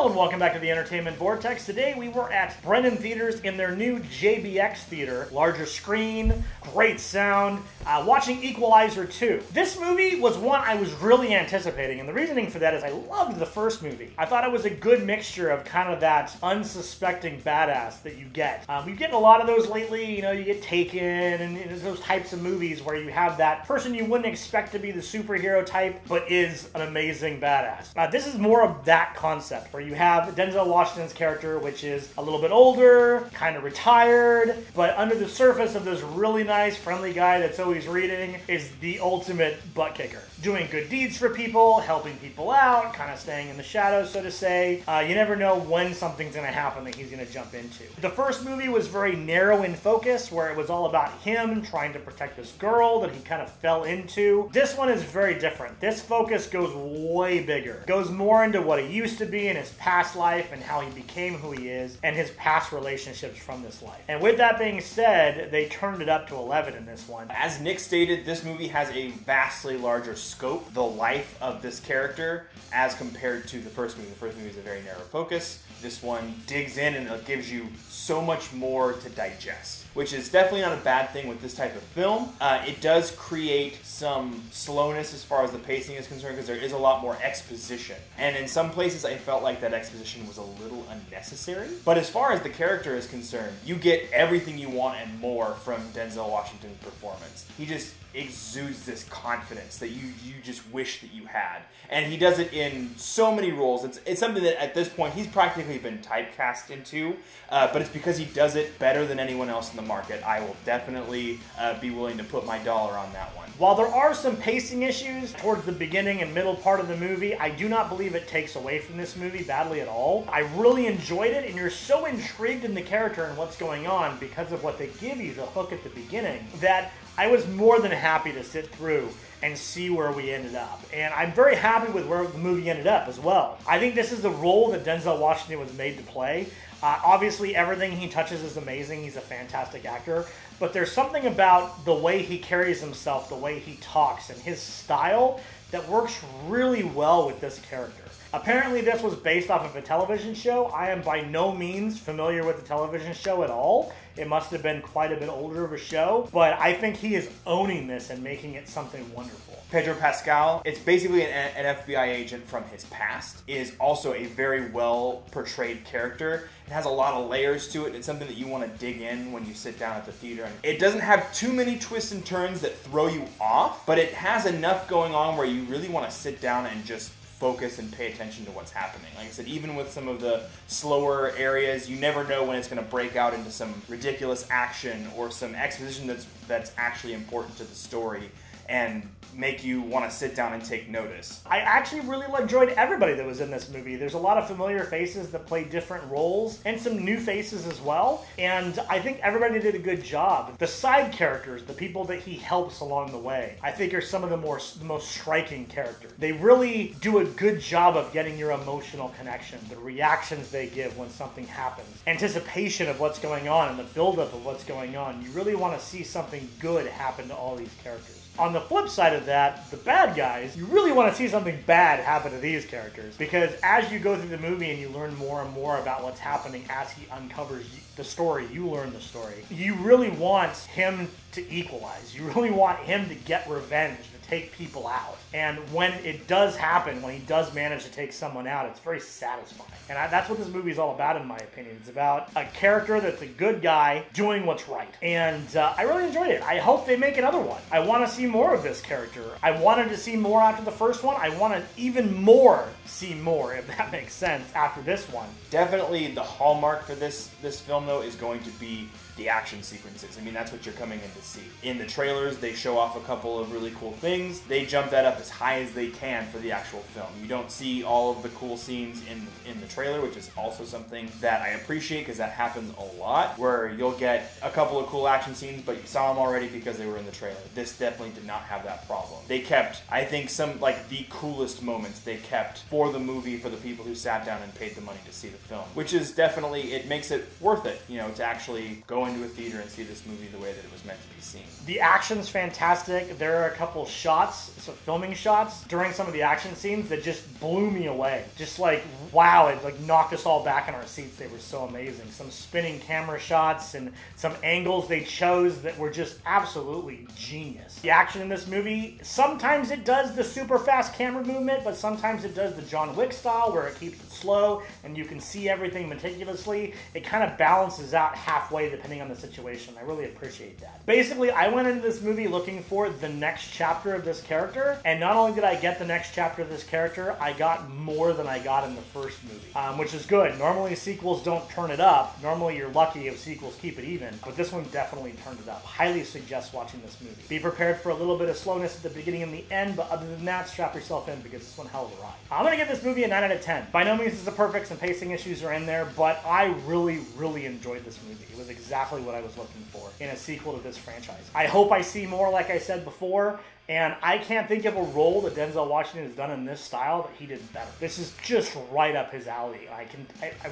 Hello and welcome back to the Entertainment Vortex. Today we were at Brennan Theaters in their new JBX theater. Larger screen, great sound, watching Equalizer 2. This movie was one I was really anticipating, and the reasoning for that is I loved the first movie. I thought it was a good mixture of kind of that unsuspecting badass that you get. We've getting a lot of those lately, you know, you get Taken and those types of movies where you have that person you wouldn't expect to be the superhero type, but is an amazing badass. This is more of that concept, where you have Denzel Washington's character, which is a little bit older, kind of retired, but under the surface of this really nice, friendly guy that's always reading is the ultimate butt kicker. Doing good deeds for people, helping people out, kind of staying in the shadows, so to say. You never know when something's going to happen that he's going to jump into. The first movie was very narrow in focus, where it was all about him trying to protect this girl that he kind of fell into. This one is very different. This focus goes way bigger. Goes more into what he used to be in his past life and how he became who he is and his past relationships from this life. And with that being said, they turned it up to 11 in this one. As Nick stated, this movie has a vastly larger scope, the life of this character, as compared to the first movie. The first movie is a very narrow focus. This one digs in and it gives you so much more to digest, which is definitely not a bad thing with this type of film. It does create some slowness as far as the pacing is concerned, because there is a lot more exposition. And in some places, I felt like that exposition was a little unnecessary. But as far as the character is concerned, you get everything you want and more from Denzel Washington's performance. He just exudes this confidence that you just wish that you had. And he does it in so many roles. It's something that at this point he's practically been typecast into, but it's because he does it better than anyone else in the market. I will definitely be willing to put my dollar on that one. While there are some pacing issues towards the beginning and middle part of the movie, I do not believe it takes away from this movie badly at all. I really enjoyed it, and you're so intrigued in the character and what's going on because of what they give you, the hook at the beginning, that I was more than happy to sit through and see where we ended up. And I'm very happy with where the movie ended up as well. I think this is the role that Denzel Washington was made to play. Obviously, everything he touches is amazing. He's a fantastic actor. But there's something about the way he carries himself, the way he talks, and his style that works really well with this character. Apparently, this was based off of a television show. I am by no means familiar with the television show at all. It must have been quite a bit older of a show, but I think he is owning this and making it something wonderful. Pedro Pascal, it's basically an FBI agent from his past, is also a very well portrayed character. It has a lot of layers to it. It's something that you want to dig in when you sit down at the theater. It doesn't have too many twists and turns that throw you off, but it has enough going on where you really want to sit down and just focus and pay attention to what's happening. Like I said, even with some of the slower areas, you never know when it's going to break out into some ridiculous action or some exposition that's actually important to the story and make you want to sit down and take notice. I actually really enjoyed everybody that was in this movie. There's a lot of familiar faces that play different roles and some new faces as well. And I think everybody did a good job. The side characters, the people that he helps along the way, I think are some of the most striking characters. They really do a good job of getting your emotional connection, the reactions they give when something happens, anticipation of what's going on and the buildup of what's going on. You really want to see something good happen to all these characters. On the flip side of that, the bad guys, you really want to see something bad happen to these characters, because as you go through the movie and you learn more and more about what's happening as he uncovers the story, you learn the story. You really want him to equalize. You really want him to get revenge, to take people out. And when it does happen, when he does manage to take someone out, it's very satisfying. And that's what this movie is all about, in my opinion. It's about a character that's a good guy doing what's right. And I really enjoyed it. I hope they make another one. I want to see more of this character. I wanted to see more after the first one. I want to even more see more, if that makes sense, after this one. Definitely the hallmark for this film, though, is going to be the action sequences. I mean, that's what you're coming in to see. In the trailers, they show off a couple of really cool things. They jump that up as high as they can for the actual film. You don't see all of the cool scenes in the trailer, which is also something that I appreciate, because that happens a lot, where you'll get a couple of cool action scenes, but you saw them already because they were in the trailer. This definitely did not have that problem. They kept, I think, some, like, the coolest moments they kept for the movie, for the people who sat down and paid the money to see the film, which is definitely, it makes it worth it, you know, to actually go go into a theater and see this movie the way that it was meant to be seen. The action's fantastic. There are a couple shots, some filming shots during some of the action scenes that just blew me away. Just like, wow, it like knocked us all back in our seats. They were so amazing. Some spinning camera shots and some angles they chose that were just absolutely genius. The action in this movie, sometimes it does the super fast camera movement, but sometimes it does the John Wick style where it keeps it slow and you can see everything meticulously. It kind of balances out halfway depending on the situation. I really appreciate that. Basically, I went into this movie looking for the next chapter of this character, and not only did I get the next chapter of this character, I got more than I got in the first movie, which is good. Normally sequels don't turn it up. Normally you're lucky if sequels keep it even, but this one definitely turned it up. Highly suggest watching this movie. Be prepared for a little bit of slowness at the beginning and the end, but other than that, strap yourself in because it's one hell of a ride. I'm going to give this movie a 9 out of 10. By no means is it perfect, some pacing issues are in there, but I really, really enjoyed this movie. It was exactly what I was looking for in a sequel to this franchise. I hope I see more, like I said before, and I can't think of a role that Denzel Washington has done in this style that he did better. This is just right up his alley. I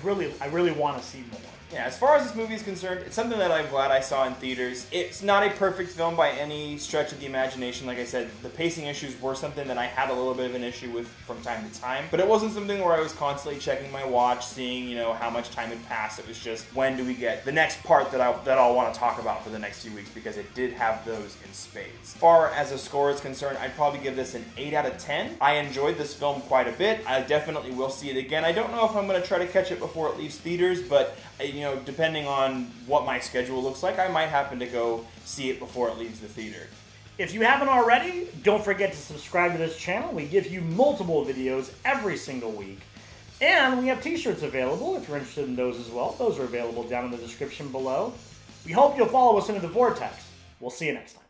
really want to see more. Yeah, as far as this movie is concerned, it's something that I'm glad I saw in theaters. It's not a perfect film by any stretch of the imagination. Like I said, the pacing issues were something that I had a little bit of an issue with from time to time. But it wasn't something where I was constantly checking my watch, seeing, you know, how much time had passed. It was just, when do we get the next part that I'll want to talk about for the next few weeks, because it did have those in spades. As far as a score is concerned, I'd probably give this an 8 out of 10. I enjoyed this film quite a bit. I definitely will see it again. I don't know if I'm going to try to catch it before it leaves theaters, but you know, depending on what my schedule looks like, I might happen to go see it before it leaves the theater. If you haven't already, don't forget to subscribe to this channel. We give you multiple videos every single week. And we have t-shirts available if you're interested in those as well. Those are available down in the description below. We hope you'll follow us into the Vortex. We'll see you next time.